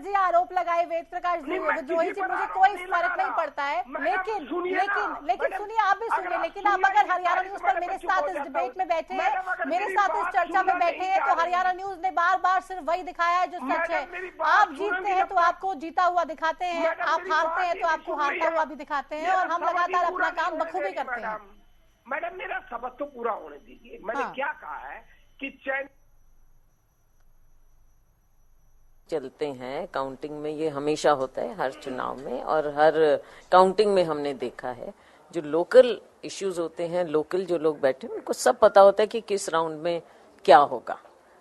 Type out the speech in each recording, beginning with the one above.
जी आरोप लगाए वेद प्रकाश जी विद्रोही जी, मुझे कोई फर्क नहीं पड़ता है, लेकिन सुनिए, आप भी सुनिए। लेकिन आप अगर हरियाणा न्यूज पर मेरे साथ इस डिबेट में बैठे हैं, मेरे साथ इस चर्चा में बैठे हैं, तो हरियाणा न्यूज ने बार बार सिर्फ वही दिखाया है जो सच है। आप जीतते हैं तो आपको जीता हुआ दिखाते हैं, आप हारते हैं तो आपको हारता हुआ भी दिखाते हैं, और हम लगातार अपना काम बखूबी करते हैं। मैडम मेरा सबक तो पूरा होने दीजिए। मैंने क्या कहा है कि चैन चलते हैं काउंटिंग में, ये हमेशा होता है हर चुनाव में, और हर काउंटिंग में हमने देखा है जो लोकल इश्यूज होते हैं, लोकल जो लोग बैठे हैं उनको सब पता होता है कि किस राउंड में क्या होगा,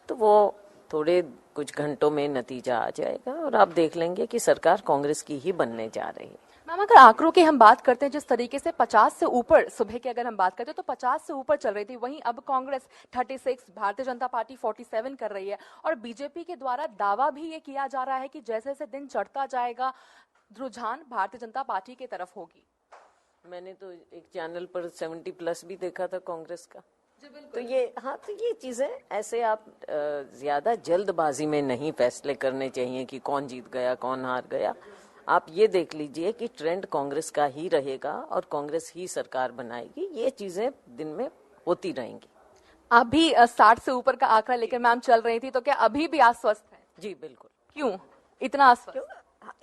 तो वो थोड़े कुछ घंटों में नतीजा आ जाएगा और आप देख लेंगे कि सरकार कांग्रेस की ही बनने जा रही है। मैम अगर आंकड़ों की हम बात करते हैं, जिस तरीके से 50 से ऊपर सुबह की अगर हम बात करते हैं तो 50 से ऊपर चल रही थी, वहीं अब कांग्रेस 36, भारतीय जनता पार्टी 47 कर रही है, और बीजेपी के द्वारा दावा भी ये किया जा रहा है कि जैसे जैसे दिन चढ़ता जाएगा रुझान भारतीय जनता पार्टी की तरफ होगी। मैंने तो एक चैनल पर 70+ भी देखा था कांग्रेस का। तो ये चीजें ऐसे आप ज्यादा जल्दबाजी में नहीं फैसले करने चाहिए कि कौन जीत गया कौन हार गया। आप ये देख लीजिए कि ट्रेंड कांग्रेस का ही रहेगा और कांग्रेस ही सरकार बनाएगी, ये चीजें दिन में होती रहेंगी। अभी 60 से ऊपर का आंकड़ा लेकर मैम चल रही थी, तो क्या अभी भी आश्वस्त है? जी बिल्कुल। क्यों इतना आश्वस्त?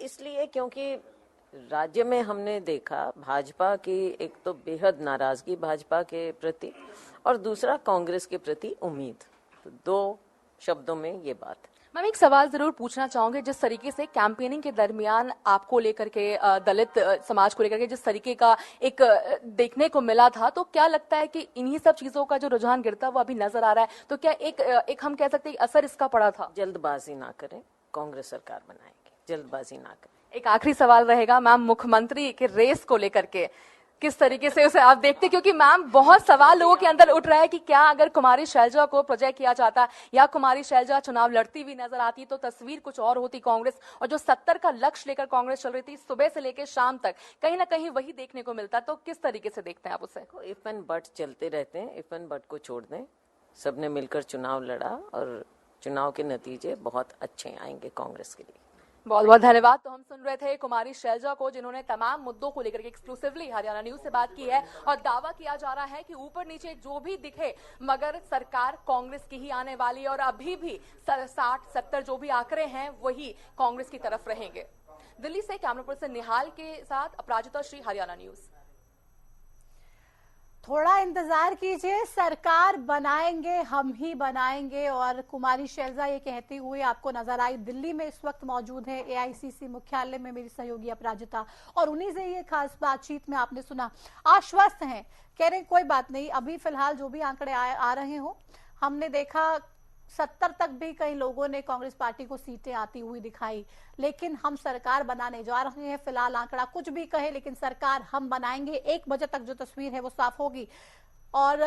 इसलिए क्योंकि राज्य में हमने देखा भाजपा की एक तो बेहद नाराजगी भाजपा के प्रति, और दूसरा कांग्रेस के प्रति उम्मीद। तो दो शब्दों में ये बात। मैम एक सवाल जरूर पूछना चाहूंगी, जिस तरीके से कैंपेनिंग के दरमियान आपको लेकर के दलित समाज को लेकर के जिस तरीके का एक देखने को मिला था, तो क्या लगता है कि इन्हीं सब चीजों का जो रुझान गिरता वो अभी नजर आ रहा है, तो क्या एक हम कह सकते हैं असर इसका पड़ा था? जल्दबाजी ना करें, कांग्रेस सरकार बनाएगी, जल्दबाजी ना करें। एक आखिरी सवाल रहेगा मैम, मुख्यमंत्री के रेस को लेकर के किस तरीके से उसे आप देखते, क्योंकि मैम बहुत सवाल लोगों के अंदर उठ रहा है कि क्या अगर कुमारी शैलजा को प्रोजेक्ट किया जाता या कुमारी शैलजा चुनाव लड़ती हुई नजर आती तो तस्वीर कुछ और होती कांग्रेस, और जो 70 का लक्ष्य लेकर कांग्रेस चल रही थी सुबह से लेकर शाम तक कहीं ना कहीं वही देखने को मिलता। तो किस तरीके से देखते हैं आप उसे? इफ एंड बट चलते रहते हैं, इफ एंड बट को छोड़ दें। सबने मिलकर चुनाव लड़ा और चुनाव के नतीजे बहुत अच्छे आएंगे कांग्रेस के लिए। बहुत बहुत धन्यवाद। तो हम सुन रहे थे कुमारी शैलजा को, जिन्होंने तमाम मुद्दों को लेकर के एक्सक्लूसिवली हरियाणा न्यूज से बात की है, और दावा किया जा रहा है कि ऊपर नीचे जो भी दिखे मगर सरकार कांग्रेस की ही आने वाली है, और अभी भी 60-70 जो भी आंकड़े हैं वही कांग्रेस की तरफ रहेंगे। दिल्ली से कैमरा पर्सन निहाल के साथ अपराजिता श्री, हरियाणा न्यूज। थोड़ा इंतजार कीजिए, सरकार बनाएंगे, हम ही बनाएंगे। और कुमारी शैलजा ये कहती हुई आपको नजर आई। दिल्ली में इस वक्त मौजूद है एआईसीसी मुख्यालय में मेरी सहयोगी अपराजिता, और उन्हीं से ये खास बातचीत में आपने सुना। आश्वस्त हैं, कह रहे कोई बात नहीं, अभी फिलहाल जो भी आंकड़े आ रहे हो, हमने देखा 70 तक भी कई लोगों ने कांग्रेस पार्टी को सीटें आती हुई दिखाई, लेकिन हम सरकार बनाने जा रहे हैं। फिलहाल आंकड़ा कुछ भी कहे, लेकिन सरकार हम बनाएंगे। 1 बजे तक जो तस्वीर है वो साफ होगी। और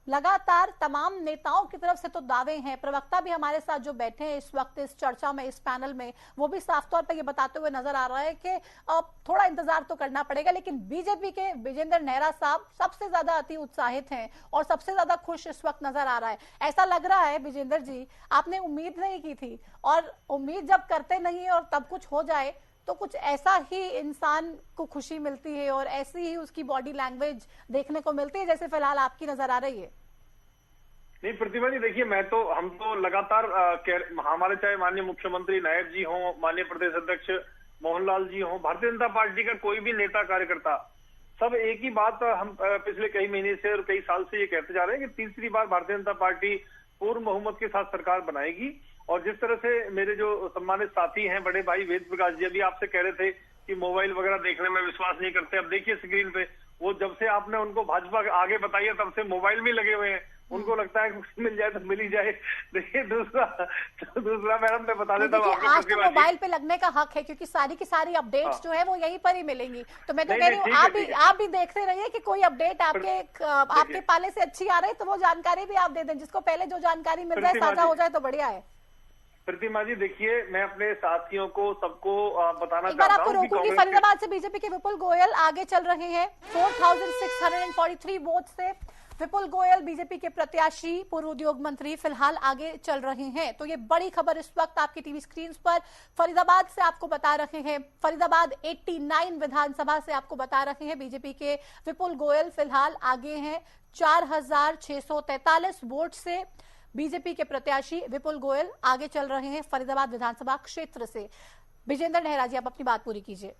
लगातार तमाम नेताओं की तरफ से तो दावे हैं, प्रवक्ता भी हमारे साथ जो बैठे हैं इस वक्त इस चर्चा में, इस पैनल में, वो भी साफ तौर पर ये बताते हुए नजर आ रहा है कि अब थोड़ा इंतजार तो करना पड़ेगा। लेकिन बीजेपी के विजेंद्र नेहरा साहब सबसे ज्यादा अति उत्साहित हैं और सबसे ज्यादा खुश इस वक्त नजर आ रहा है। ऐसा लग रहा है विजेंद्र जी, आपने उम्मीद नहीं की थी, और उम्मीद जब करते नहीं और तब कुछ हो जाए तो कुछ ऐसा ही इंसान को खुशी मिलती है और ऐसी ही उसकी बॉडी लैंग्वेज देखने को मिलती है जैसे फिलहाल आपकी नजर आ रही है। नहीं प्रतिभा जी, देखिए हम तो लगातार हमारे चाहे माननीय मुख्यमंत्री नायब जी हों, माननीय प्रदेश अध्यक्ष मोहनलाल जी हों, भारतीय जनता पार्टी का कोई भी नेता कार्यकर्ता, सब एक ही बात हम पिछले कई महीने से और कई साल से ये कहते जा रहे हैं कि तीसरी बार भारतीय जनता पार्टी पूर्ण बहुमत के साथ सरकार बनाएगी। और जिस तरह से मेरे जो सम्मानित साथी हैं बड़े भाई वेद प्रकाश जी अभी आपसे कह रहे थे कि मोबाइल वगैरह देखने में विश्वास नहीं करते, अब देखिए स्क्रीन पे वो जब से आपने उनको भाजपा आगे बताई है तब से मोबाइल में लगे हुए हैं, उनको लगता है कि मिल जाए तो मिल ही जाए। देखिए दूसरा मैडम मैं बता देता हूँ, आज तो मोबाइल पे लगने का हक है क्योंकि सारी की सारी अपडेट्स जो है वो यहीं पर ही मिलेंगी। तो मैं तो कह रही हूँ आप भी देखते रहिए कि कोई अपडेट आपके पाले से अच्छी आ रही है तो वो जानकारी भी आप दे दें, जिसको पहले जो जानकारी मिल जाए साझा हो जाए तो बढ़िया है। प्रतिमा जी देखिए, मैं अपने साथियों को सबको बताना एक बार चाहता आपको हूं रोकूंगी। फरीदाबाद से बीजेपी के विपुल गोयल आगे चल रहे हैं 4643 वोट से। विपुल गोयल बीजेपी के प्रत्याशी पूर्व उद्योग मंत्री फिलहाल आगे चल रहे हैं। तो ये बड़ी खबर इस वक्त आपकी टीवी स्क्रीन पर फरीदाबाद से आपको बता रहे हैं। फरीदाबाद 89 विधानसभा से आपको बता रहे हैं बीजेपी के विपुल गोयल फिलहाल आगे हैं 4643 वोट से। बीजेपी के प्रत्याशी विपुल गोयल आगे चल रहे हैं फरीदाबाद विधानसभा क्षेत्र से। विजेंद्र नेहरा जी, आप अपनी बात पूरी कीजिए।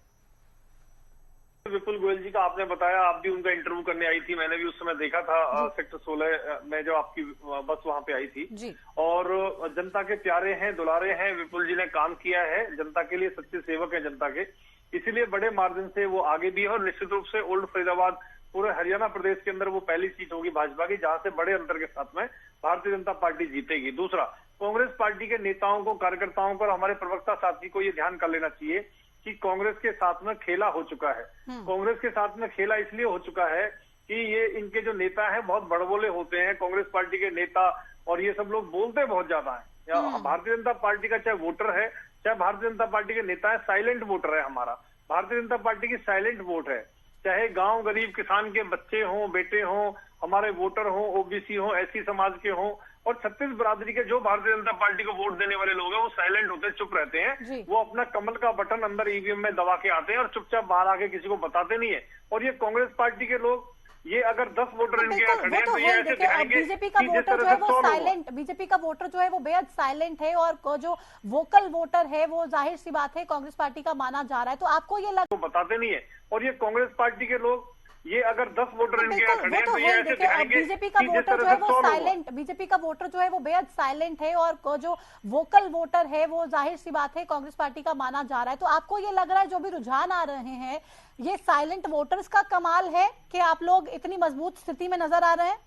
विपुल गोयल जी का आपने बताया, आप भी उनका इंटरव्यू करने आई थी, मैंने भी उस समय देखा था सेक्टर 16 में जो आपकी बस वहां पे आई थी जी। और जनता के प्यारे हैं, दुलारे हैं, विपुल जी ने काम किया है, जनता के लिए सच्चे सेवक है जनता के, इसीलिए बड़े मार्जिन से वो आगे भी है। और निश्चित रूप से ओल्ड फरीदाबाद पूरे हरियाणा प्रदेश के अंदर वो पहली सीट होगी भाजपा की जहां से बड़े अंतर के साथ में भारतीय जनता पार्टी जीतेगी। दूसरा, कांग्रेस पार्टी के नेताओं को, कार्यकर्ताओं को और हमारे प्रवक्ता साथी को ये ध्यान कर लेना चाहिए कि कांग्रेस के साथ में खेला हो चुका है। कांग्रेस के साथ में खेला इसलिए हो चुका है कि ये इनके जो नेता हैं बहुत बड़बोले होते हैं, कांग्रेस पार्टी के नेता, और ये सब लोग बोलते बहुत ज्यादा है। भारतीय जनता पार्टी का चाहे वोटर है, चाहे भारतीय जनता पार्टी के नेता है, साइलेंट वोटर है हमारा। भारतीय जनता पार्टी की साइलेंट वोट है, चाहे गांव गरीब किसान के बच्चे हों, बेटे हों, हमारे वोटर हों, ओबीसी हों, एससी समाज के हों, और 36 बिरादरी के जो भारतीय जनता पार्टी को वोट देने वाले लोग हैं वो साइलेंट होते हैं, चुप रहते हैं। वो अपना कमल का बटन अंदर ईवीएम में दबा के आते हैं और चुपचाप बाहर आके किसी को बताते नहीं है। और ये कांग्रेस पार्टी के लोग, ये अगर 10 वोटर इनके यहाँ खड़े हैं तो ये ऐसे दिखाएंगे बीजेपी का वोटर जो है वो साइलेंट, बीजेपी का वोटर जो है वो बेहद साइलेंट है और जो वोकल वोटर है वो जाहिर सी बात है कांग्रेस पार्टी का माना जा रहा है। तो आपको ये लगता है बताते नहीं है। और ये कांग्रेस पार्टी के लोग, ये अगर 10 वोटर इनके यहाँ खड़े हैं तो ये ऐसे दिखाएंगे। बीजेपी का वोटर जो है वो साइलेंट, बीजेपी का वोटर जो है वो बेहद साइलेंट है और जो वोकल वोटर है वो जाहिर सी बात है कांग्रेस पार्टी का माना जा रहा है। तो आपको ये लग रहा है जो भी रुझान आ रहे हैं ये साइलेंट वोटर्स का कमाल है कि आप लोग इतनी मजबूत स्थिति में नजर आ रहे हैं?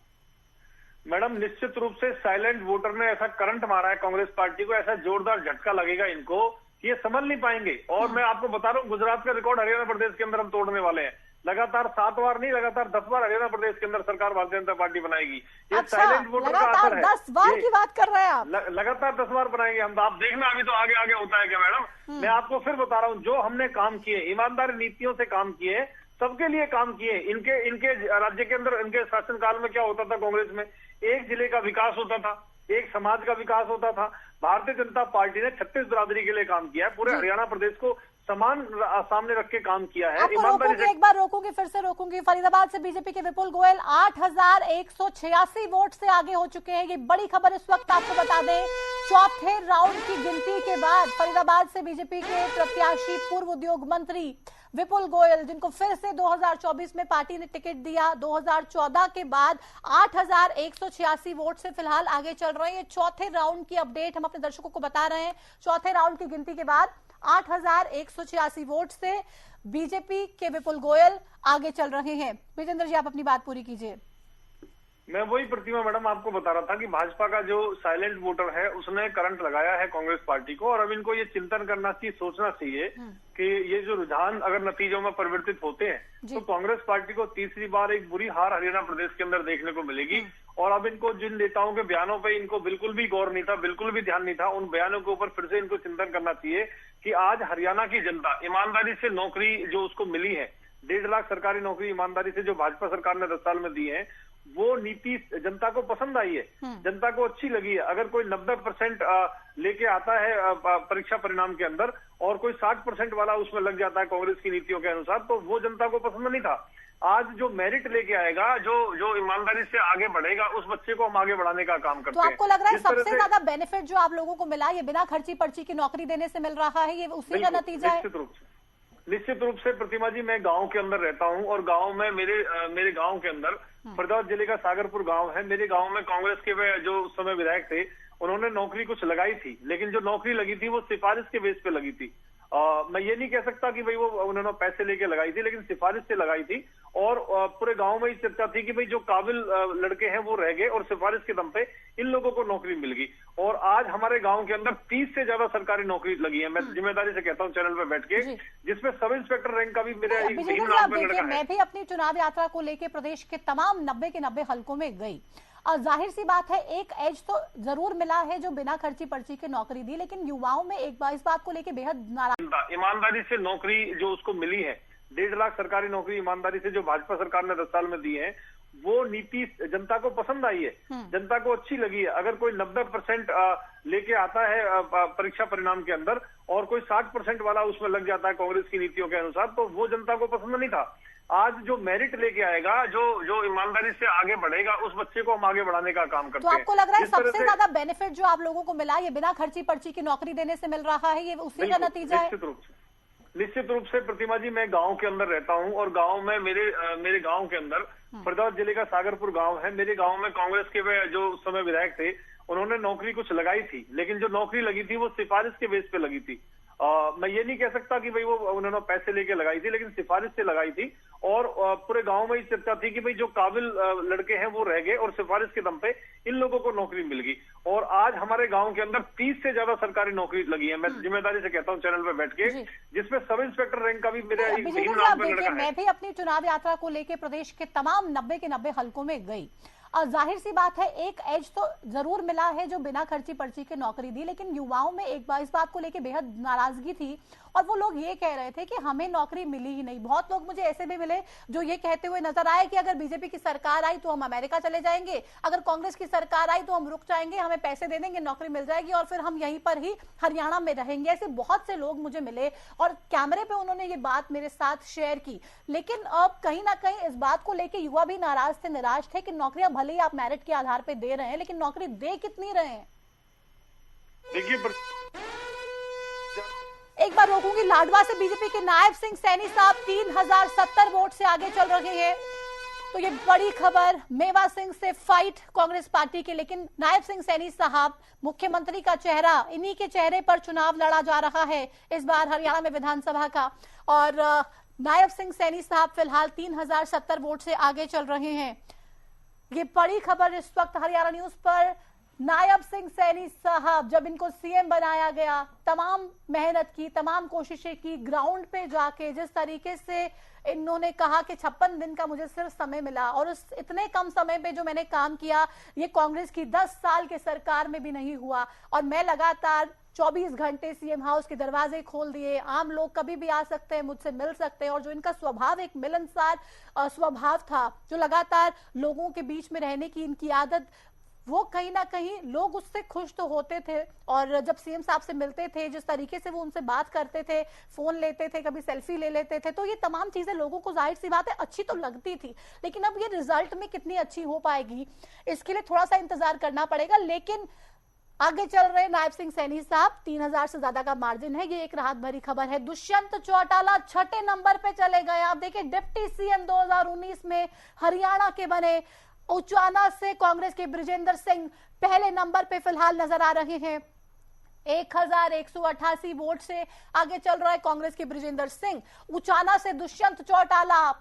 मैडम, निश्चित रूप से साइलेंट वोटर ने ऐसा करंट मारा है कांग्रेस पार्टी को, ऐसा जोरदार झटका लगेगा इनको कि ये संभल नहीं पाएंगे। और मैं आपको बता रहा हूँ, गुजरात का रिकॉर्ड हरियाणा प्रदेश के अंदर हम तोड़ने वाले हैं। लगातार 7 बार नहीं, लगातार 10 बार हरियाणा प्रदेश के अंदर सरकार भारतीय जनता पार्टी बनाएगी। ये साइलेंट वोटर का असर है। 10 बार की बात कर रहे हैं आप? लगातार 10 बार बनाएंगे हम। आप देखना, अभी तो आगे आगे होता है क्या मैडम। मैं आपको फिर बता रहा हूँ, जो हमने काम किए, ईमानदारी नीतियों से काम किए, सबके लिए काम किए। इनके राज्य के अंदर, इनके शासनकाल में क्या होता था कांग्रेस में? एक जिले का विकास होता था, एक समाज का विकास होता था। भारतीय जनता पार्टी ने 36 बिरादरी के लिए काम किया है, पूरे हरियाणा प्रदेश को समान सामने रख के काम किया है। ईमानदारी से एक बार रोकूंगी, फिर से रोकूंगी। फरीदाबाद से बीजेपी के विपुल गोयल 8186 वोट से आगे हो चुके हैं। ये बड़ी खबर इस वक्त आपको बता दें। चौथे राउंड की गिनती के बाद फरीदाबाद से बीजेपी के प्रत्याशी पूर्व उद्योग मंत्री विपुल गोयल, जिनको फिर से 2024 में पार्टी ने टिकट दिया, 2014 के बाद 8186 वोट से फिलहाल आगे चल रहे हैं। ये चौथे राउंड की अपडेट हम अपने दर्शकों को बता रहे हैं। चौथे राउंड की गिनती के बाद 8186 वोट से बीजेपी के विपुल गोयल आगे चल रहे हैं। विजेंद्र जी, आप अपनी बात पूरी कीजिए। मैं वही प्रतिमा मैडम आपको बता रहा था कि भाजपा का जो साइलेंट वोटर है उसने करंट लगाया है कांग्रेस पार्टी को, और अब इनको ये चिंतन करना चाहिए, सोचना चाहिए कि ये जो रुझान अगर नतीजों में परिवर्तित होते हैं तो कांग्रेस पार्टी को तीसरी बार एक बुरी हार हरियाणा प्रदेश के अंदर देखने को मिलेगी। और अब इनको जिन नेताओं के बयानों पे इनको बिल्कुल भी गौर नहीं था, बिल्कुल भी ध्यान नहीं था, उन बयानों के ऊपर फिर से इनको चिंतन करना चाहिए कि आज हरियाणा की जनता ईमानदारी से नौकरी जो उसको मिली है, 1.5 लाख सरकारी नौकरी ईमानदारी से जो भाजपा सरकार ने 10 साल में दी है, वो नीति जनता को पसंद आई है, जनता को अच्छी लगी है। अगर कोई 90% लेके आता है परीक्षा परिणाम के अंदर और कोई 60% वाला उसमें लग जाता है कांग्रेस की नीतियों के अनुसार, तो वो जनता को पसंद नहीं था। आज जो मेरिट लेके आएगा, जो ईमानदारी से आगे बढ़ेगा, उस बच्चे को हम आगे बढ़ाने का काम करते हैं। तो आपको लग रहा है सबसे ज्यादा बेनिफिट जो आप लोगों को मिला ये बिना खर्ची पर्ची की नौकरी देने से मिल रहा है, ये उसी का नतीजा है? निश्चित रूप से प्रतिमा जी, मैं गांव के अंदर रहता हूं और गांव में मेरे गांव के अंदर फरीदाबाद जिले का सागरपुर गांव है। मेरे गांव में कांग्रेस के जो उस समय विधायक थे, उन्होंने नौकरी कुछ लगाई थी, लेकिन जो नौकरी लगी थी वो सिफारिश के बेस पे लगी थी। मैं ये नहीं कह सकता कि भाई वो उन्होंने पैसे लेके लगाई थी, लेकिन सिफारिश से लगाई थी। और पूरे गांव में ये चर्चा थी कि भाई जो काबिल लड़के हैं वो रह गए और सिफारिश के दम पे इन लोगों को नौकरी मिल गई। और आज हमारे गांव के अंदर 30 से ज्यादा सरकारी नौकरी लगी है। मैं जिम्मेदारी से कहता हूँ चैनल पे बैठ के, जिसमें सब इंस्पेक्टर रैंक का भी मेरे नाम पे लड़का है। मैं भी अपनी चुनाव यात्रा को लेकर प्रदेश के तमाम 90 के 90 हलकों में गई और जाहिर सी बात है एक एज तो जरूर मिला है जो बिना खर्ची पर्ची के नौकरी दी, लेकिन युवाओं में एक बार इस बात को लेकर बेहद नाराज। ईमानदारी से नौकरी जो उसको मिली है, 1.5 लाख सरकारी नौकरी ईमानदारी से जो भाजपा सरकार ने 10 साल में दी है, वो नीति जनता को पसंद आई है, जनता को अच्छी लगी है। अगर कोई 90% लेके आता है परीक्षा परिणाम के अंदर और कोई 60% वाला उसमें लग जाता है कांग्रेस की नीतियों के अनुसार, तो वो जनता को पसंद नहीं था। आज जो मेरिट लेके आएगा, जो ईमानदारी से आगे बढ़ेगा, उस बच्चे को हम आगे बढ़ाने का काम करते हैं। तो आपको लग रहा है सबसे ज्यादा बेनिफिट जो आप लोगों को मिला, ये बिना खर्ची पर्ची की नौकरी देने से मिल रहा है, ये उसी का नतीजा है? निश्चित रूप से प्रतिमा जी, मैं गांव के अंदर रहता हूं और गांव में मेरे गांव के अंदर फरीदाबाद जिले का सागरपुर गांव है। मेरे गांव में कांग्रेस के जो उस समय विधायक थे, उन्होंने नौकरी कुछ लगाई थी, लेकिन जो नौकरी लगी थी वो सिफारिश के बेस पे लगी थी। मैं ये नहीं कह सकता कि भाई वो उन्होंने पैसे लेके लगाई थी, लेकिन सिफारिश से लगाई थी और पूरे गांव में ये चर्चा थी कि भाई जो काबिल लड़के हैं वो रह गए और सिफारिश के दम पे इन लोगों को नौकरी मिल गई। और आज हमारे गांव के अंदर 30 से ज्यादा सरकारी नौकरी लगी है। मैं जिम्मेदारी से कहता हूँ चैनल पे बैठ के, जिसमें सब इंस्पेक्टर रैंक का भी मेरा एक बहन नाम पे लड़का है। मैं भी अपनी चुनाव यात्रा को लेकर प्रदेश के तमाम 90 के 90 हलकों में गई और जाहिर सी बात है एक एज तो जरूर मिला है जो बिना खर्ची पर्ची के नौकरी दी, लेकिन युवाओं में एक बार इस बात को लेकर बेहद नाराजगी थी और वो लोग ये कह रहे थे कि हमें नौकरी मिली ही नहीं। बहुत लोग मुझे ऐसे भी मिले जो ये कहते हुए नजर आए कि अगर बीजेपी की सरकार आई तो हम अमेरिका चले जाएंगे, अगर कांग्रेस की सरकार आई तो हम रुक जाएंगे, हमें पैसे दे देंगे, नौकरी मिल जाएगी और फिर हम यहीं पर ही हरियाणा में रहेंगे। ऐसे बहुत से लोग मुझे मिले और कैमरे पे उन्होंने ये बात मेरे साथ शेयर की। लेकिन अब कहीं ना कहीं इस बात को लेकर युवा भी नाराज थे, निराश थे कि नौकरियां भले ही आप मेरिट के आधार पर दे रहे हैं, लेकिन नौकरी दे कितनी रहे हैं? देखिए, एक बार रोकूंगी, लाडवा से बीजेपी के नायब सिंह सैनी साहब 3070 वोट से आगे चल रहे हैं। तो ये बड़ी खबर, मेवा सिंह से फाइट कांग्रेस पार्टी के, लेकिन नायब सिंह सैनी साहब मुख्यमंत्री का चेहरा, इन्हीं के चेहरे पर चुनाव लड़ा जा रहा है इस बार हरियाणा में विधानसभा का। और नायब सिंह सैनी साहब फिलहाल 3070 वोट से आगे चल रहे हैं। ये बड़ी खबर इस वक्त हरियाणा न्यूज पर। नायब सिंह सैनी साहब, जब इनको सीएम बनाया गया, तमाम मेहनत की, तमाम कोशिशें की, ग्राउंड पे जाके जिस तरीके से इन्होंने कहा कि 56 दिन का मुझे सिर्फ समय मिला और उस इतने कम समय पे जो मैंने काम किया ये कांग्रेस की 10 साल के सरकार में भी नहीं हुआ और मैं लगातार 24 घंटे सीएम हाउस के दरवाजे खोल दिए, आम लोग कभी भी आ सकते हैं, मुझसे मिल सकते हैं। और जो इनका स्वभाव एक मिलनसार स्वभाव था, जो लगातार लोगों के बीच में रहने की इनकी आदत, वो कहीं ना कहीं लोग उससे खुश तो होते थे। और जब सीएम साहब से मिलते थे, जिस तरीके से वो उनसे बात करते थे, फोन लेते थे, कभी सेल्फी ले लेते थे, तो ये तमाम चीजें लोगों को जाहिर सी बात है अच्छी तो लगती थी। लेकिन अब ये रिजल्ट में कितनी अच्छी हो पाएगी इसके लिए थोड़ा सा इंतजार करना पड़ेगा। लेकिन आगे चल रहे नायब सिंह सैनी साहब, 3000 से ज्यादा का मार्जिन है। ये एक राहत भरी खबर है। दुष्यंत चौटाला 6ठे नंबर पे चले गए। आप देखिए, डिप्टी सीएम 2019 में हरियाणा के बने। उचाना से कांग्रेस के बृजेंद्र सिंह पहले नंबर पे फिलहाल नजर आ रहे हैं। 1188 वोट से आगे चल रहा है कांग्रेस के बृजेंद्र सिंह। उचाना से दुष्यंत चौटाला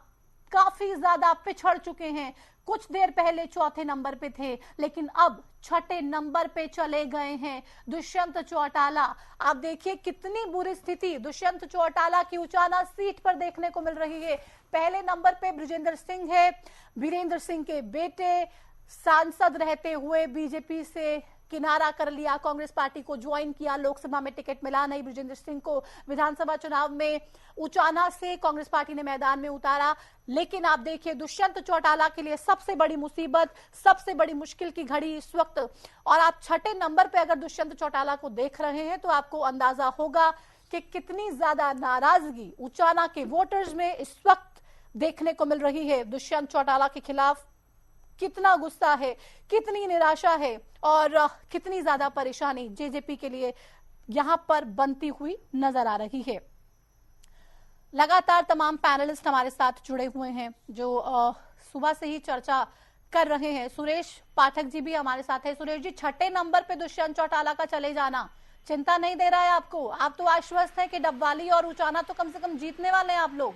काफी ज्यादा पिछड़ चुके हैं। कुछ देर पहले चौथे नंबर पे थे, लेकिन अब 6ठे नंबर पे चले गए हैं दुष्यंत चौटाला। आप देखिए कितनी बुरी स्थिति दुष्यंत चौटाला की उचाना सीट पर देखने को मिल रही है। पहले नंबर पे बृजेंद्र सिंह है, वीरेंद्र सिंह के बेटे, सांसद रहते हुए बीजेपी से किनारा कर लिया, कांग्रेस पार्टी को ज्वाइन किया, लोकसभा में टिकट मिला नहीं बृजेंद्र सिंह को। विधानसभा चुनाव में उचाना से कांग्रेस पार्टी ने मैदान में उतारा। लेकिन आप देखिए, दुष्यंत चौटाला के लिए सबसे बड़ी मुसीबत, सबसे बड़ी मुश्किल की घड़ी इस वक्त। और आप 6ठे नंबर पे अगर दुष्यंत चौटाला को देख रहे हैं तो आपको अंदाजा होगा कि कितनी ज्यादा नाराजगी उचाना के वोटर्स में इस वक्त देखने को मिल रही है। दुष्यंत चौटाला के खिलाफ कितना गुस्सा है, कितनी निराशा है और कितनी ज्यादा परेशानी जेजेपी के लिए यहां पर बनती हुई नजर आ रही है। लगातार तमाम पैनलिस्ट हमारे साथ जुड़े हुए हैं जो सुबह से ही चर्चा कर रहे हैं। सुरेश पाठक जी भी हमारे साथ है। सुरेश जी, 6ठे नंबर पे दुष्यंत चौटाला का चले जाना चिंता नहीं दे रहा है आपको? आप तो आश्वस्त हैं कि डबवाली और उचाना तो कम से कम जीतने वाले हैं आप लोग।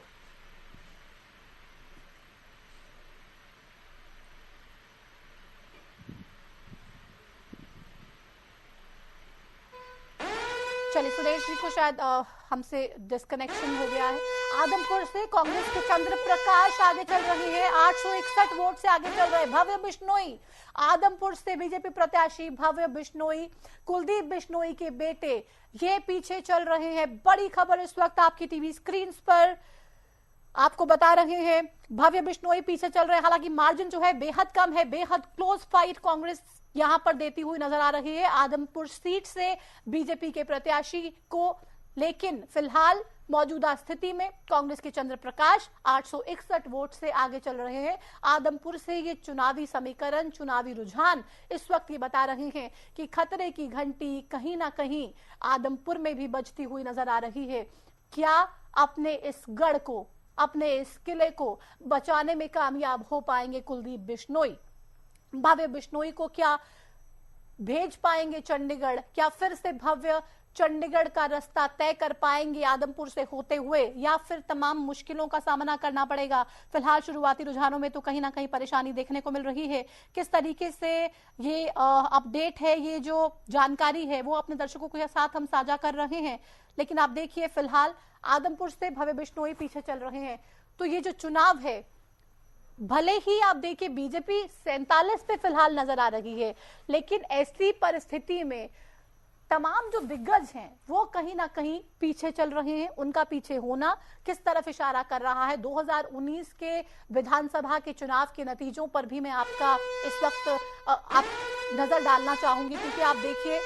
चलिए, सुरेश जी को शायद हमसे डिस्कनेक्शन हो गया है। आदमपुर से कांग्रेस के चंद्र प्रकाश आगे चल रही है, 861 वोट से आगे चल रहे भव्य बिश्नोई। आदमपुर से बीजेपी प्रत्याशी भव्य बिश्नोई, कुलदीप बिश्नोई के बेटे, ये पीछे चल रहे हैं। बड़ी खबर इस वक्त आपकी टीवी स्क्रीन पर। आपको बता रहे हैं भव्य बिश्नोई पीछे चल रहे हैं। हालांकि मार्जिन जो है बेहद कम है, बेहद क्लोज फाइट कांग्रेस यहां पर देती हुई नजर आ रही है आदमपुर सीट से बीजेपी के प्रत्याशी को। लेकिन फिलहाल मौजूदा स्थिति में कांग्रेस के चंद्र प्रकाश 861 वोट से आगे चल रहे हैं। आदमपुर से ये चुनावी समीकरण, चुनावी रुझान इस वक्त ये बता रहे हैं कि खतरे की घंटी कहीं ना कहीं आदमपुर में भी बजती हुई नजर आ रही है। क्या अपने इस गढ़ को, अपने इस किले को बचाने में कामयाब हो पाएंगे कुलदीप बिश्नोई? भव्य बिश्नोई को क्या भेज पाएंगे चंडीगढ़? क्या फिर से भव्य चंडीगढ़ का रास्ता तय कर पाएंगे आदमपुर से होते हुए, या फिर तमाम मुश्किलों का सामना करना पड़ेगा? फिलहाल शुरुआती रुझानों में तो कहीं ना कहीं परेशानी देखने को मिल रही है। किस तरीके से ये अपडेट है, ये जो जानकारी है वो अपने दर्शकों के साथ हम साझा कर रहे हैं। लेकिन आप देखिए फिलहाल आदमपुर से भव्य बिश्नोई पीछे चल रहे हैं। तो ये जो चुनाव है, भले ही आप देखिए बीजेपी 47 पे फिलहाल नजर आ रही है, लेकिन ऐसी परिस्थिति में तमाम जो दिग्गज हैं वो कहीं ना कहीं पीछे चल रहे हैं। उनका पीछे होना किस तरफ इशारा कर रहा है? 2019 के विधानसभा के चुनाव के नतीजों पर भी मैं आपका इस वक्त आप नजर डालना चाहूंगी, क्योंकि आप देखिए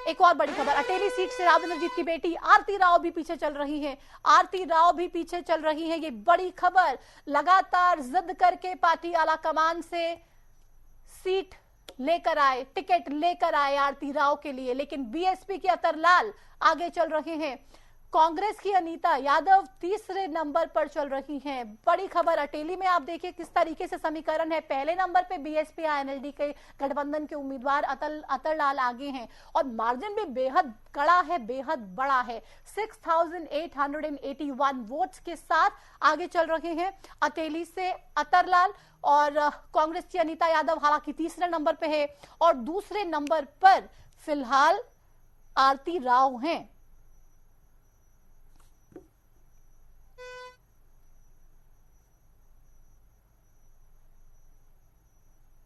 एक और बड़ी खबर, अटेली सीट से राविंद्रजीत की बेटी आरती राव भी पीछे चल रही हैं। आरती राव भी पीछे चल रही हैं, ये बड़ी खबर। लगातार जिद करके पार्टी आला कमान से सीट लेकर आए, टिकट लेकर आए आरती राव के लिए, लेकिन बीएसपी के अतरलाल आगे चल रहे हैं। कांग्रेस की अनीता यादव तीसरे नंबर पर चल रही हैं। बड़ी खबर अटेली में आप देखिए किस तरीके से समीकरण है। पहले नंबर पे बीएसपी आईएनएलडी के गठबंधन के उम्मीदवार अतरलाल आगे हैं और मार्जिन भी बेहद कड़ा है, बेहद बड़ा है। 6,881 वोट्स के साथ आगे चल रहे हैं अटेली से अतरलाल, और कांग्रेस की अनीता यादव हालांकि तीसरे नंबर पे है और दूसरे नंबर पर फिलहाल आरती राव हैं।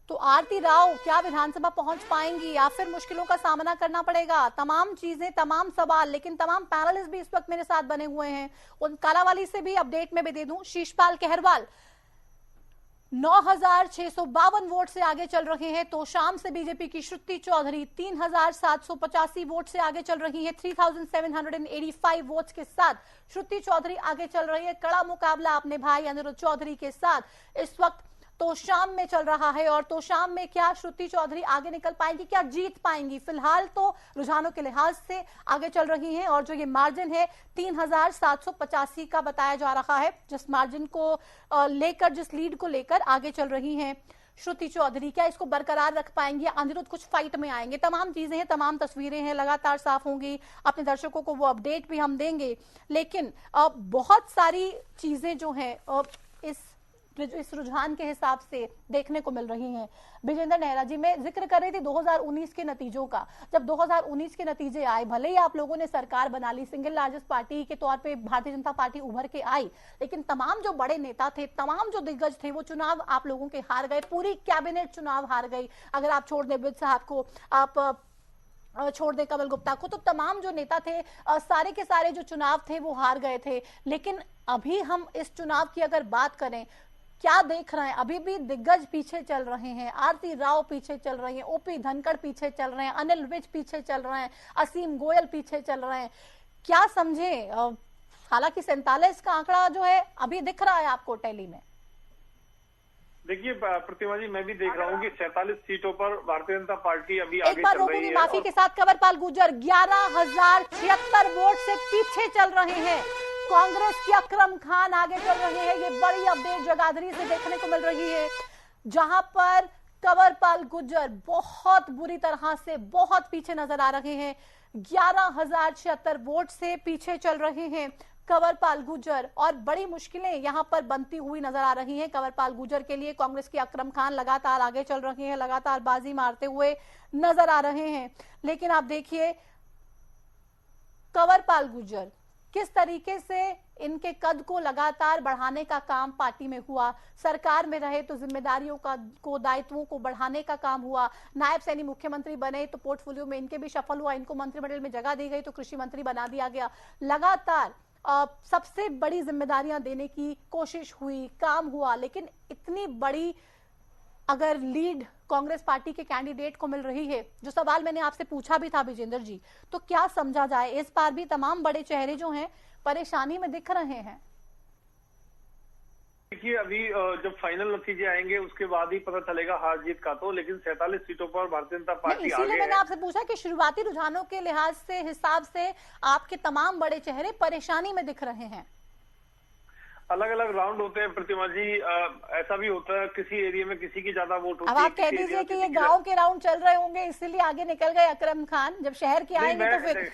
तो आरती राव क्या विधानसभा पहुंच पाएंगी या फिर मुश्किलों का सामना करना पड़ेगा? तमाम चीजें, तमाम सवाल, लेकिन तमाम पैनलिस्ट भी इस वक्त मेरे साथ बने हुए हैं। उन कालावाली से भी अपडेट में भी दे दूं, शीशपाल कहरवाल 9,652 वोट से आगे चल रहे हैं। तो शाम से बीजेपी की श्रुति चौधरी 3,785 वोट से आगे चल रही है। 3,785 वोट्स के साथ श्रुति चौधरी आगे चल रही है। कड़ा मुकाबला अपने भाई अनिरुद्ध चौधरी के साथ इस वक्त तो शाम में चल रहा है। और तो शाम में क्या श्रुति चौधरी आगे निकल पाएंगी, क्या जीत पाएंगी? फिलहाल तो रुझानों के लिहाज से आगे चल रही हैं और जो ये मार्जिन है 3,785 का बताया जा रहा है, जिस मार्जिन को लेकर, जिस लीड को लेकर आगे चल रही हैं श्रुति चौधरी, क्या इसको बरकरार रख पाएंगे? अनिरुद्ध कुछ फाइट में आएंगे? तमाम चीजें हैं, तमाम तस्वीरें हैं, लगातार साफ होंगी। अपने दर्शकों को वो अपडेट भी हम देंगे। लेकिन बहुत सारी चीजें जो हैं इस रुझान के हिसाब से देखने को मिल रही हैं। विजेंद्र नेहरा जी, मैं जिक्र कर रही थी 2019 के नतीजों का। जब 2019 के नतीजे आए, भले ही आप लोगों ने सरकार बना ली, सिंगल लार्जेस्ट पार्टी के तौर पे भारतीय जनता पार्टी उभर के आई, लेकिन तमाम जो बड़े नेता थे, तमाम जो दिग्गज थे, वो चुनाव आप लोगों के हार गए। पूरी कैबिनेट चुनाव हार गई। अगर आप छोड़ दें विज साहब को, आप छोड़ दे कमल गुप्ता को, तो तमाम जो नेता थे, सारे के सारे जो चुनाव थे वो हार गए थे। लेकिन अभी हम इस चुनाव की अगर बात करें, क्या देख रहे हैं? अभी भी दिग्गज पीछे चल रहे हैं। आरती राव पीछे चल रही हैं, ओपी धनखड़ पीछे चल रहे हैं, अनिल विज पीछे चल रहे हैं, असीम गोयल पीछे चल रहे हैं। क्या समझे? हालांकि 47 का आंकड़ा जो है अभी दिख रहा है आपको टैली में। देखिए प्रतिमा जी, मैं भी देख रहा हूँ कि 47 सीटों पर भारतीय जनता पार्टी अभी आगे एक बार चल रही रोकूंगी है। माफी के साथ, कंवरपाल गुर्जर 11,076 वोट से पीछे चल रहे हैं। कांग्रेस की अकरम खान आगे चल रहे हैं। ये बड़ी अपडेट जगाधरी से देखने को मिल रही है, जहां पर कंवरपाल गुर्जर बहुत बुरी तरह से बहुत पीछे नजर आ रहे हैं। 11,076 वोट से पीछे चल रहे हैं कंवरपाल गुर्जर, और बड़ी मुश्किलें यहां पर बनती हुई नजर आ रही हैं कंवरपाल गुर्जर के लिए। कांग्रेस की अकरम खान लगातार आगे चल रहे हैं, लगातार बाजी मारते हुए नजर आ रहे हैं। लेकिन आप देखिए कंवरपाल गुर्जर किस तरीके से इनके कद को लगातार बढ़ाने का काम पार्टी में हुआ। सरकार में रहे तो जिम्मेदारियों को, दायित्वों को बढ़ाने का काम हुआ। नायब सैनी मुख्यमंत्री बने तो पोर्टफोलियो में इनके भी सफल हुआ, इनको मंत्रिमंडल में जगह दी गई तो कृषि मंत्री बना दिया गया। लगातार सबसे बड़ी जिम्मेदारियां देने की कोशिश हुई, काम हुआ, लेकिन इतनी बड़ी अगर लीड कांग्रेस पार्टी के कैंडिडेट को मिल रही है, जो सवाल मैंने आपसे पूछा भी था विजेंद्र जी, तो क्या समझा जाए? इस बार भी तमाम बड़े चेहरे जो हैं परेशानी में दिख रहे हैं। देखिए, अभी जब फाइनल नतीजे आएंगे उसके बाद ही पता चलेगा हार जीत का, तो लेकिन 47 सीटों पर भारतीय जनता पार्टी आगे है। इसीलिए मैंने आपसे पूछा कि शुरुआती रुझानों के लिहाज से, हिसाब से आपके तमाम बड़े चेहरे परेशानी में दिख रहे हैं। अलग अलग राउंड होते हैं प्रतिमा जी, ऐसा भी होता है किसी एरिया में किसी की ज्यादा वोट होती है। अब आप कह दीजिए कि ये गांव के राउंड चल रहे होंगे, इसीलिए आगे निकल गए अकरम खान, जब शहर के आएंगे तो फिर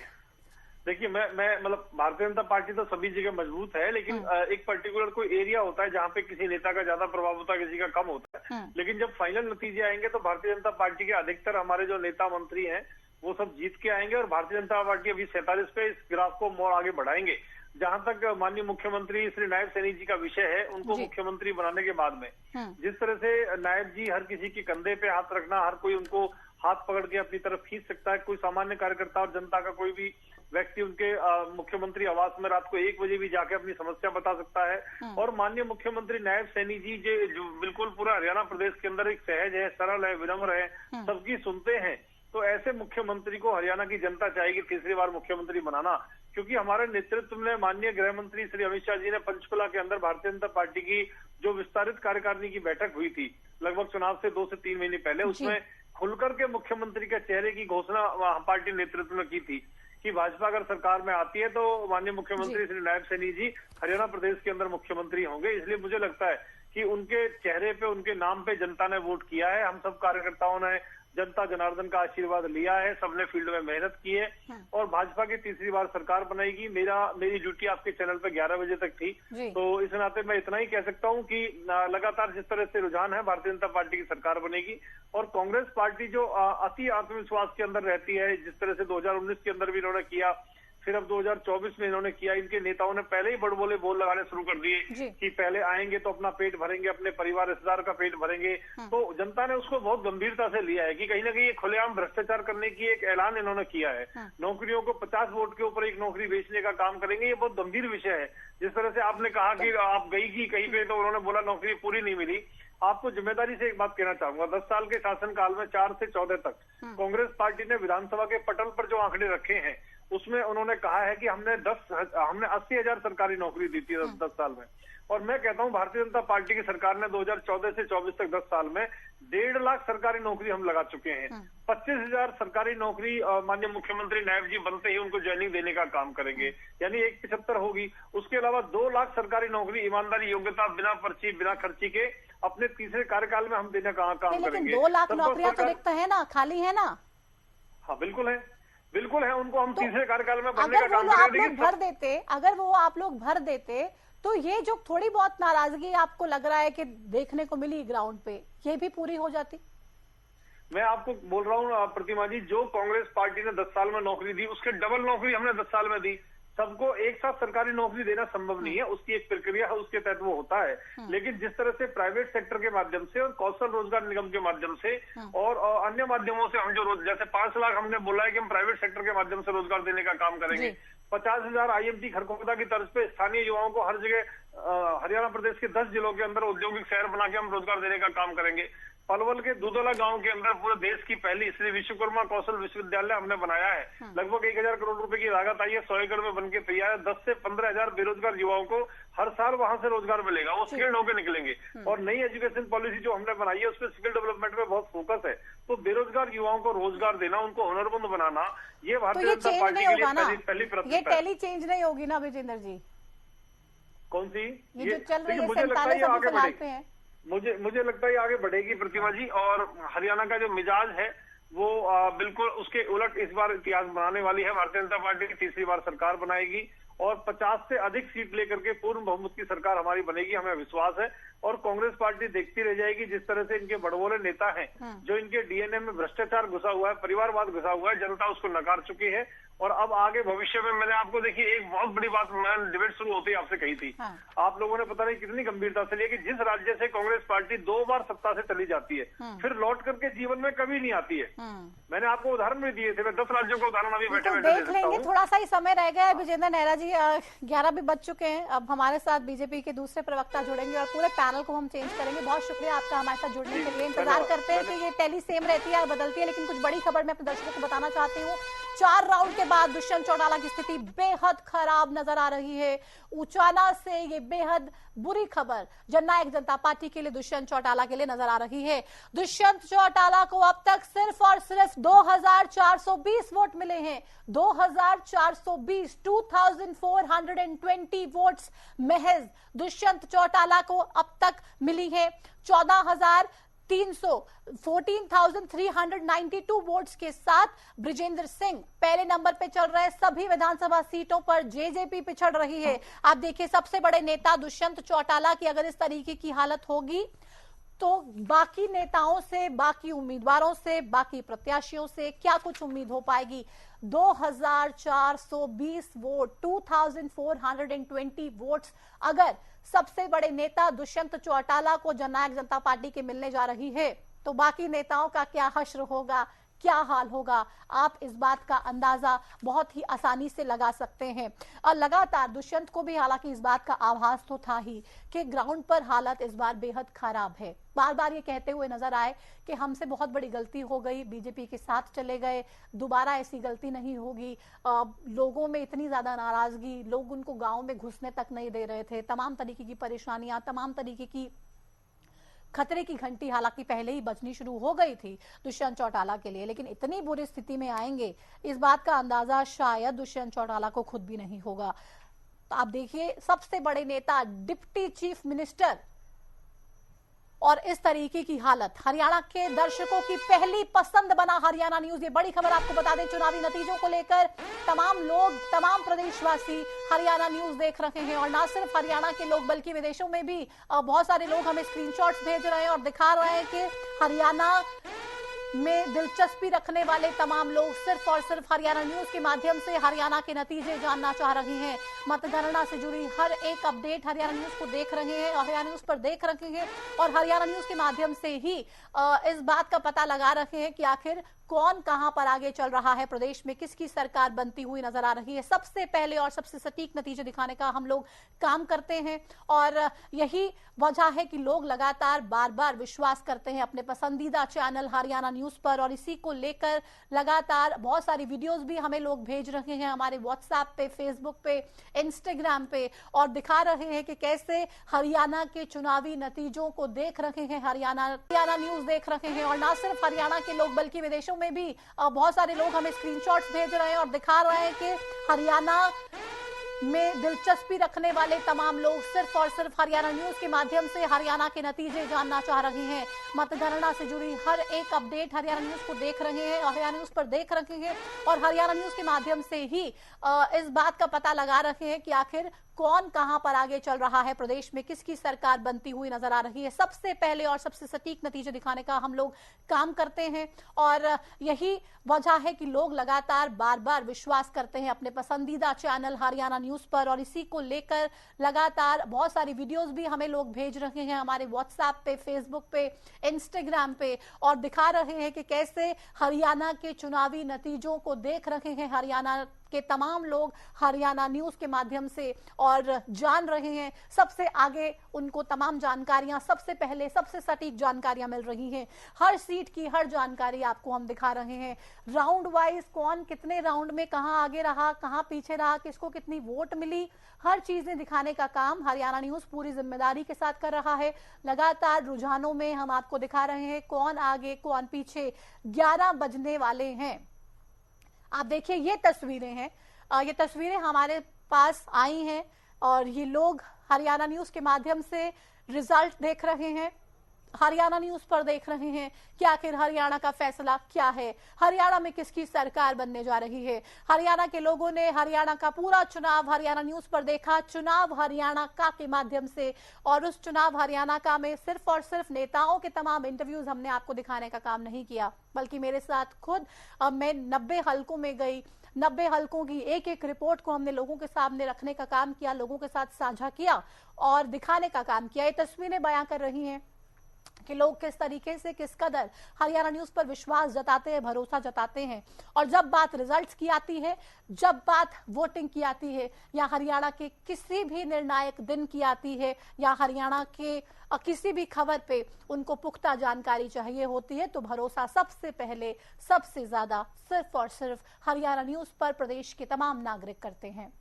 देखिए, मैं मतलब भारतीय जनता पार्टी तो सभी जगह मजबूत है, लेकिन एक पर्टिकुलर कोई एरिया होता है जहाँ पे किसी नेता का ज्यादा प्रभाव होता है, किसी का कम होता है। लेकिन जब फाइनल नतीजे आएंगे तो भारतीय जनता पार्टी के अधिकतर हमारे जो नेता मंत्री हैं वो सब जीत के आएंगे, और भारतीय जनता पार्टी अभी 47 पे इस ग्राफ को मोड़ आगे बढ़ाएंगे। जहां तक माननीय मुख्यमंत्री श्री नायब सैनी जी का विषय है, उनको मुख्यमंत्री बनाने के बाद में जिस तरह से नायब जी हर किसी के कंधे पे हाथ रखना, हर कोई उनको हाथ पकड़ के अपनी तरफ खींच सकता है, कोई सामान्य कार्यकर्ता और जनता का कोई भी व्यक्ति उनके मुख्यमंत्री आवास में रात को 1 बजे भी जाके अपनी समस्या बता सकता है। और माननीय मुख्यमंत्री नायब सैनी जी जो बिल्कुल पूरा हरियाणा प्रदेश के अंदर एक सहज है, सरल है, विनम्र है, सबकी सुनते हैं, तो ऐसे मुख्यमंत्री को हरियाणा की जनता चाहेगी तीसरी बार मुख्यमंत्री बनाना। क्योंकि हमारे नेतृत्व में माननीय गृह मंत्री श्री अमित शाह जी ने पंचकुला के अंदर भारतीय जनता पार्टी की जो विस्तारित कार्यकारिणी की बैठक हुई थी लगभग चुनाव से 2 से 3 महीने पहले, उसमें खुलकर के मुख्यमंत्री के चेहरे की घोषणा पार्टी नेतृत्व में की थी कि भाजपा अगर सरकार में आती है तो माननीय मुख्यमंत्री श्री नायब सैनी जी हरियाणा प्रदेश के अंदर मुख्यमंत्री होंगे। इसलिए मुझे लगता है कि उनके चेहरे पे, उनके नाम पे जनता ने वोट किया है। हम सब कार्यकर्ताओं ने जनता जनार्दन का आशीर्वाद लिया है, सबने फील्ड में मेहनत की है, और भाजपा की तीसरी बार सरकार बनेगी। मेरी ड्यूटी आपके चैनल पे 11 बजे तक थी, तो इस नाते मैं इतना ही कह सकता हूं कि लगातार जिस तरह से रुझान है भारतीय जनता पार्टी की सरकार बनेगी। और कांग्रेस पार्टी जो अति आत्मविश्वास के अंदर रहती है, जिस तरह से 2019 के अंदर भी इन्होंने किया, फिर अब 2024 में इन्होंने किया, इनके नेताओं ने पहले ही बड़बोले बोल लगाने शुरू कर दिए कि पहले आएंगे तो अपना पेट भरेंगे, अपने परिवार रिश्तेदार का पेट भरेंगे। तो जनता ने उसको बहुत गंभीरता से लिया है कि कहीं ना कहीं खुलेआम भ्रष्टाचार करने की एक ऐलान इन्होंने किया है। नौकरियों को 50 वोट के ऊपर एक नौकरी बेचने का काम करेंगे, ये बहुत गंभीर विषय है। जिस तरह से आपने कहा कि आप गई की कहीं पे, तो उन्होंने बोला नौकरी पूरी नहीं मिली। आपको जिम्मेदारी से एक बात कहना चाहूंगा, 10 साल के शासनकाल में 4 से 14 तक कांग्रेस पार्टी ने विधानसभा के पटल पर जो आंकड़े रखे हैं उसमें उन्होंने कहा है कि हमने 80,000 सरकारी नौकरी दी थी 10 साल में। और मैं कहता हूं भारतीय जनता पार्टी की सरकार ने 2014 से 24 तक 10 साल में 1.5 लाख सरकारी नौकरी हम लगा चुके हैं। 25,000 सरकारी नौकरी माननीय मुख्यमंत्री नायब जी बनते ही उनको ज्वाइनिंग देने का काम करेंगे, यानी 175 होगी। उसके अलावा 2 लाख सरकारी नौकरी ईमानदारी, योग्यता, बिना पर्ची, बिना खर्ची के अपने तीसरे कार्यकाल में हम देने का काम करेंगे। 2 लाख नौकरियां तो रिक्त है ना, खाली है ना? हाँ बिल्कुल है, बिल्कुल है, उनको हम तीसरे कार्यकाल में बनने का काम करेंगे। अगर वो आप लोग भर देते तो ये जो थोड़ी बहुत नाराजगी आपको लग रहा है कि देखने को मिली ग्राउंड पे, ये भी पूरी हो जाती। मैं आपको बोल रहा हूँ प्रतिमा जी, जो कांग्रेस पार्टी ने 10 साल में नौकरी दी उसके डबल नौकरी हमने 10 साल में दी। सबको एक साथ सरकारी नौकरी देना संभव नहीं है, उसकी एक प्रक्रिया है, उसके तहत वो होता है। लेकिन जिस तरह से प्राइवेट सेक्टर के माध्यम से और कौशल रोजगार निगम के माध्यम से और अन्य माध्यमों से हम जो जैसे 5 लाख हमने बोला है कि हम प्राइवेट सेक्टर के माध्यम से रोजगार देने का काम करेंगे। 50,000 IMT खरखोदा की तर्ज पे स्थानीय युवाओं को हर जगह हरियाणा प्रदेश के 10 जिलों के अंदर औद्योगिक शहर बना के हम रोजगार देने का काम करेंगे। पलवल के दूधोला गांव के अंदर पूरे देश की पहली श्री विश्वकर्मा कौशल विश्वविद्यालय हमने बनाया है। लगभग 1,000 करोड़ रुपए की लागत आई है, 100 एकड़ में बनके तैयार है। 10 से 15,000 बेरोजगार युवाओं को हर साल वहां से रोजगार मिलेगा, वो स्किल्ड होकर निकलेंगे। और नई एजुकेशन पॉलिसी जो हमने बनाई है उसमें स्किल डेवलपमेंट में बहुत फोकस है। तो बेरोजगार युवाओं को रोजगार देना, उनको हुनरमंद बनाना, ये भारतीय जनता पार्टी के लिए पहली प्राथमिकता है। ये टेली चेंज नहीं होगी ना विजेंद्र जी? कौन सी? ये जो चल रही है, मुझे लगता है ये आगे बढ़ेगी। मुझे लगता है ये आगे बढ़ेगी प्रतिमा जी। और हरियाणा का जो मिजाज है वो बिल्कुल उसके उलट इस बार इतिहास बनाने वाली है। भारतीय जनता पार्टी की तीसरी बार सरकार बनाएगी और 50 से अधिक सीट लेकर के पूर्ण बहुमत की सरकार हमारी बनेगी, हमें विश्वास है। और कांग्रेस पार्टी देखती रह जाएगी जिस तरह से इनके बड़बोले नेता हैं, जो इनके DNA में भ्रष्टाचार घुसा हुआ है, परिवारवाद घुसा हुआ है, जनता उसको नकार चुकी है। और अब आगे भविष्य में मैंने आपको देखिए एक बहुत बड़ी बात मैं डिबेट शुरू होती है आपसे कही थी। आप लोगों ने पता नहीं कितनी गंभीरता से लिया कि जिस राज्य से कांग्रेस पार्टी 2 बार सत्ता से चली जाती है फिर लौट करके जीवन में कभी नहीं आती है। मैंने आपको उदाहरण भी दिए थे, मैं 10 राज्यों का उदाहरण अभी बैठे बैठे देख लेंगे, थोड़ा सा ही समय रह गया है। विजेंद्र नेहरा जी 11 भी बज चुके हैं। अब हमारे साथ बीजेपी के दूसरे प्रवक्ता जुड़ेंगे और पूरे पैनल को हम चेंज करेंगे। बहुत शुक्रिया आपका हमारे साथ जुड़ने के लिए। इंतजार करते हैं कि ये टैली सेम रहती है या बदलती है, लेकिन कुछ बड़ी खबर मैं अपने दर्शकों को बताना चाहती हूँ। 4 राउंड के बाद दुष्यंत चौटाला की स्थिति बेहद खराब नजर आ रही है। उचाना से ये बेहद बुरी खबर जननायक जनता पार्टी के लिए, दुष्यंत चौटाला के लिए नजर आ रही है। दुष्यंत चौटाला को अब तक सिर्फ और सिर्फ 2420 वोट मिले हैं। 2420, 2420 वोट्स महज दुष्यंत चौटाला को अब तक मिली है। 14,392 वोट्स के साथ ब्रिजेंद्र सिंह पहले नंबर पे चल रहे हैं। सभी विधानसभा सीटों पर जेजेपी पिछड़ रही है। आप देखिए, सबसे बड़े नेता दुष्यंत चौटाला की अगर इस तरीके की हालत होगी तो बाकी नेताओं से, बाकी उम्मीदवारों से, बाकी प्रत्याशियों से क्या कुछ उम्मीद हो पाएगी। 2420 वोट, 2420 वोट्स अगर सबसे बड़े नेता दुष्यंत चौटाला को जननायक जनता पार्टी के मिलने जा रही है तो बाकी नेताओं का क्या हश्र होगा, क्या हाल होगा, आप इस बात का अंदाजा बहुत ही आसानी से लगा सकते हैं। और लगातार दुष्यंत को भी हालांकि इस बात का आभास तो था ही कि ग्राउंड पर हालत इस बार बेहद खराब है। बार बार ये कहते हुए नजर आए कि हमसे बहुत बड़ी गलती हो गई, बीजेपी के साथ चले गए, दोबारा ऐसी गलती नहीं होगी। लोगों में इतनी ज्यादा नाराजगी, लोग उनको गांव में घुसने तक नहीं दे रहे थे, तमाम तरीके की परेशानियां, तमाम तरीके की खतरे की घंटी हालांकि पहले ही बजनी शुरू हो गई थी दुष्यंत चौटाला के लिए, लेकिन इतनी बुरी स्थिति में आएंगे इस बात का अंदाजा शायद दुष्यंत चौटाला को खुद भी नहीं होगा। तो आप देखिए, सबसे बड़े नेता, डिप्टी चीफ मिनिस्टर और इस तरीके की हालत। हरियाणा के दर्शकों की पहली पसंद बना हरियाणा न्यूज। ये बड़ी खबर आपको बता दें, चुनावी नतीजों को लेकर तमाम लोग, तमाम प्रदेशवासी हरियाणा न्यूज देख रहे हैं। और ना सिर्फ हरियाणा के लोग बल्कि विदेशों में भी बहुत सारे लोग हमें स्क्रीनशॉट्स भेज रहे हैं और दिखा रहे हैं कि हरियाणा में दिलचस्पी रखने वाले तमाम लोग सिर्फ और सिर्फ हरियाणा न्यूज के माध्यम से हरियाणा के नतीजे जानना चाह रहे हैं। मतगणना से जुड़ी हर एक अपडेट हरियाणा न्यूज को देख रहे हैं, हरियाणा न्यूज पर देख रहे हैं और हरियाणा न्यूज के माध्यम से ही इस बात का पता लगा रहे हैं कि आखिर कौन कहां पर आगे चल रहा है, प्रदेश में किसकी सरकार बनती हुई नजर आ रही है। सबसे पहले और सबसे सटीक नतीजे दिखाने का हम लोग काम करते हैं और यही वजह है कि लोग लगातार बार बार विश्वास करते हैं अपने पसंदीदा चैनल हरियाणा न्यूज पर। और इसी को लेकर लगातार बहुत सारी वीडियोस भी हमें लोग भेज रहे हैं हमारे व्हाट्सएप पे, फेसबुक पे, इंस्टाग्राम पे और दिखा रहे हैं कि कैसे हरियाणा के चुनावी नतीजों को देख रहे हैं, हरियाणा न्यूज देख रहे हैं। और ना सिर्फ हरियाणा के लोग बल्कि विदेशों में भी बहुत सारे लोग हमें स्क्रीनशॉट्स भेज रहे हैं और दिखा रहे हैं कि हरियाणा में दिलचस्पी रखने वाले तमाम लोग सिर्फ और सिर्फ हरियाणा न्यूज के माध्यम से हरियाणा के नतीजे जानना चाह रहे हैं। मतगणना से जुड़ी हर एक अपडेट हरियाणा न्यूज को देख रहे हैं, हरियाणा न्यूज पर देख रहे हैं और हरियाणा न्यूज के माध्यम से ही इस बात का पता लगा रहे हैं कि आखिर कौन कहां पर आगे चल रहा है, प्रदेश में किसकी सरकार बनती हुई नजर आ रही है। सबसे पहले और सबसे सटीक नतीजे दिखाने का हम लोग काम करते हैं और यही वजह है कि लोग लगातार बार बार विश्वास करते हैं अपने पसंदीदा चैनल हरियाणा न्यूज पर। और इसी को लेकर लगातार बहुत सारी वीडियोस भी हमें लोग भेज रहे हैं हमारे व्हाट्सएप पे, फेसबुक पे, इंस्टाग्राम पे और दिखा रहे हैं कि कैसे हरियाणा के चुनावी नतीजों को देख रहे हैं हरियाणा के तमाम लोग हरियाणा न्यूज के माध्यम से और जान रहे हैं। सबसे आगे उनको तमाम जानकारियां, सबसे पहले सबसे सटीक जानकारियां मिल रही हैं। हर सीट की हर जानकारी आपको हम दिखा रहे हैं, राउंड वाइज कौन कितने राउंड में कहां आगे रहा, कहां पीछे रहा, किसको कितनी वोट मिली, हर चीजें दिखाने का काम हरियाणा न्यूज पूरी जिम्मेदारी के साथ कर रहा है। लगातार रुझानों में हम आपको दिखा रहे हैं कौन आगे कौन पीछे। 11 बजने वाले हैं। आप देखिए, ये तस्वीरें हैं, ये तस्वीरें हमारे पास आई हैं और ये लोग हरियाणा न्यूज के माध्यम से रिजल्ट देख रहे हैं, हरियाणा न्यूज पर देख रहे हैं कि आखिर हरियाणा का फैसला क्या है, हरियाणा में किसकी सरकार बनने जा रही है। हरियाणा के लोगों ने हरियाणा का पूरा चुनाव हरियाणा न्यूज पर देखा, चुनाव हरियाणा का के माध्यम से। और उस चुनाव हरियाणा का में सिर्फ और सिर्फ नेताओं के तमाम इंटरव्यूज हमने आपको दिखाने का काम नहीं किया, बल्कि मेरे साथ खुद मैं 90 हलकों में गई, 90 हलकों की एक एक रिपोर्ट को हमने लोगों के सामने रखने का काम किया, लोगों के साथ साझा किया और दिखाने का काम किया। ये तस्वीरें बयां कर रही हैं कि लोग किस तरीके से, किस कदर हरियाणा न्यूज पर विश्वास जताते हैं, भरोसा जताते हैं। और जब बात रिजल्ट्स की आती है, जब बात वोटिंग की आती है, या हरियाणा के किसी भी निर्णायक दिन की आती है, या हरियाणा के किसी भी खबर पे उनको पुख्ता जानकारी चाहिए होती है, तो भरोसा सबसे पहले, सबसे ज्यादा सिर्फ और सिर्फ हरियाणा न्यूज पर प्रदेश के तमाम नागरिक करते हैं।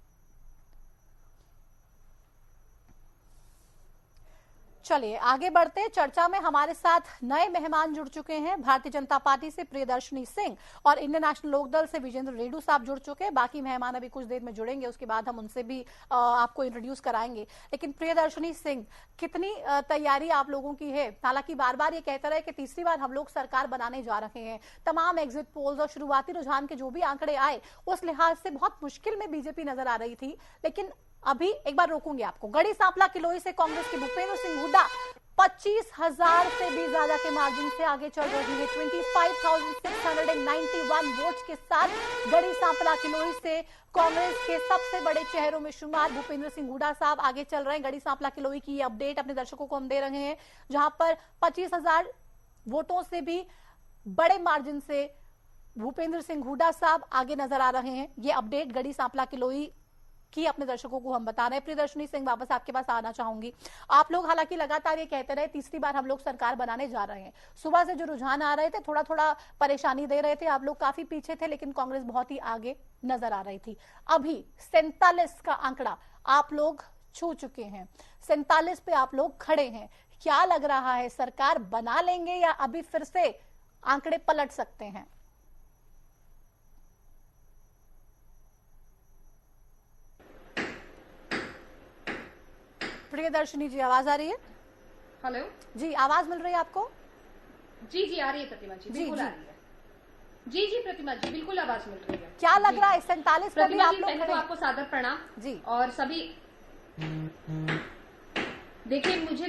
चलिए आगे बढ़ते। चर्चा में हमारे साथ नए मेहमान जुड़ चुके हैं। भारतीय जनता पार्टी से प्रियदर्शनी सिंह और इंडियन नेशनल लोकदल से विजेंद्र रेड्डू साहब जुड़ चुके हैं। बाकी मेहमान अभी कुछ देर में जुड़ेंगे, उसके बाद हम उनसे भी आपको इंट्रोड्यूस कराएंगे। लेकिन प्रियदर्शनी सिंह, कितनी तैयारी आप लोगों की है? हालांकि बार बार ये कहते रहे कि तीसरी बार हम लोग सरकार बनाने जा रहे हैं। तमाम एग्जिट पोल्स और शुरुआती रुझान के जो भी आंकड़े आए, उस लिहाज से बहुत मुश्किल में बीजेपी नजर आ रही थी। लेकिन अभी एक बार रोकूंगी आपको। गढ़ी सांपला किलोई से कांग्रेस के भूपेंद्र सिंह हुड्डा 25,000 से भी ज्यादा के मार्जिन से आगे चल रही है। 25,691 वोट्स के साथ गढ़ी सांपला किलोई से कांग्रेस के सबसे बड़े चेहरों में शुमार भूपेंद्र सिंह हुड्डा साहब आगे चल रहे हैं। गढ़ी सांपला किलोई की ये अपडेट अपने दर्शकों को हम दे रहे हैं, जहां पर 25,000 वोटों से भी बड़े मार्जिन से भूपेंद्र सिंह हुड्डा साहब आगे नजर आ रहे हैं। ये अपडेट गढ़ी सांपला किलोई की अपने दर्शकों को हम बता रहे हैं। प्रियदर्शनी सिंह, वापस आपके पास आना चाहूंगी। आप लोग हालांकि लगातार ये कहते रहे तीसरी बार हम लोग सरकार बनाने जा रहे हैं। सुबह से जो रुझान आ रहे थे, थोड़ा थोड़ा परेशानी दे रहे थे, आप लोग काफी पीछे थे, लेकिन कांग्रेस बहुत ही आगे नजर आ रही थी। अभी 47 का आंकड़ा आप लोग छू चुके हैं, 47 पे आप लोग खड़े हैं। क्या लग रहा है, सरकार बना लेंगे या अभी फिर से आंकड़े पलट सकते हैं? प्रियदर्शनी जी, आवाज आ रही है? हेलो जी, आवाज मिल रही है आपको? जी जी आ रही है प्रतिमा जी, बिल्कुल आ रही है। जी जी प्रतिमा जी, बिल्कुल आवाज मिल रही है। क्या लग रहा है 47 पर भी आप लोग खड़े? आपको सादर प्रणाम जी। और सभी देखिए, मुझे